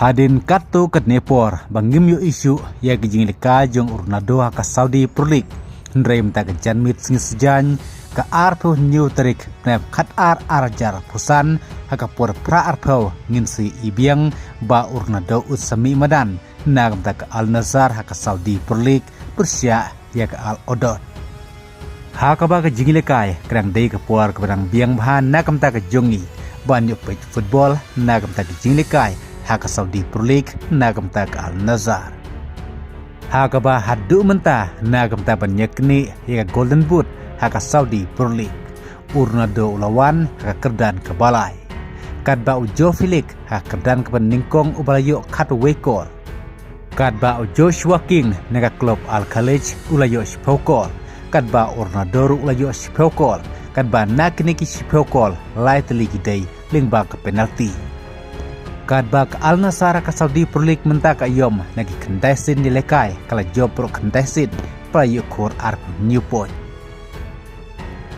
Hadin katu kat Nepor bangim yu isu ya gijing leka jong Ronaldo ka Saudi Pro League ndrem ta ka janmit sing sejan ka arpo new tarik nep khat arjar pusan haka por pra arpo ngin si ibiang ba Ronaldo usami madan nagam ta ka Al Nassr haka Saudi Pro League Persia ya ka Al Odod haka ba ka jingile kai krang dei ka por ka barang biang bahan nagam ta ka jongi ban yu pej football nagam ta ka jingile kai haka Saudi Pro League nagam ta ka Al Nassr haka ba hadu menta nagam ta banyak ni ya Golden Boot haka Saudi Pro League Ronaldo ulawan haka kerdan ke balai kad ba ujo Filik haka kerdan ke peningkong ubalayo kat wekor kad ba Joshua King naga klub Al Khalij ulayo spokol kad ba Ronaldo ulayo spokol kad ba nakniki spokol lai teligi day lingba ke penalti kad ba ke Al Nassr ka Saudi Pro League menta ka yom nagi kendesin nilekai kala job pro kendesin pra yukur arp new point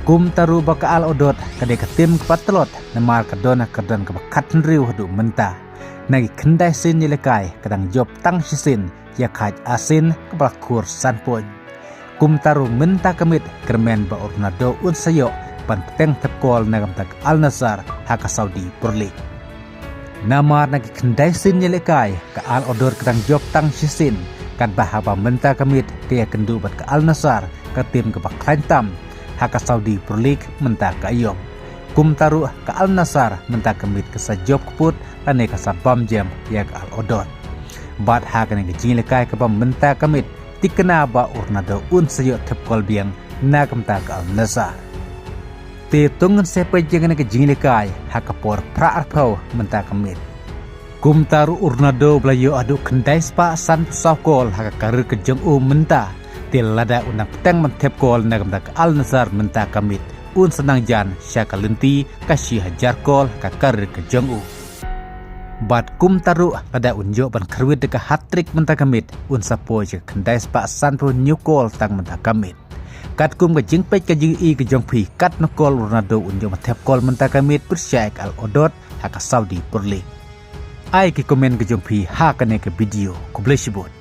kum taru ba ka Al Odod kade ka tim patlot namar ka dona kerdan ka bakat riu hadu menta nagi kendesin nilekai kadang job tang sisin ya kaj asin ka balakur sanpon kum taru menta kamit kermen ba Ronaldo un sayo pan peteng tepkol nagam tak Al Nassr haka Saudi Pro League namar nagi kendesin nilekai ka Al Odod kadang job tang sisin kan bahaba menta kamit kaya kendu bat ka Al Nassr ka tim ka baklantam haka Saudi Pro League menta ka ayom kum taru ka Al Nassr menta kamit ka sa job kuput ane ka sa bam jam ya ka Al Odod bat haka nagi jinglekai ka bam menta kamit tikena ba Ronaldo un sayo tepkol biang nagam ta ka Al Nassr te tungan sepa jangan ke jinglekai haka por pra arpau menta kamit kum taru Ronaldo blayo adu kendai spa san pusakol haka karir ke jong menta te lada unang petang mentep kol nagam tak Al Nassr menta kamit un senang jan syaka lenti kasih hajar kol haka karir ke jong bat kum taru lada unjo ban kerwit deka hat-trick menta kamit un sapo je kendai spa san pu new kol tang menta kamit kat kum ke jing pej ke jing i ke jong pi kat nokol Ronaldo unjo matep kol menta kamit Persia Al Odod haka Saudi Pro League ai ke komen ke jong pi ha kane ke video ku boleh sebut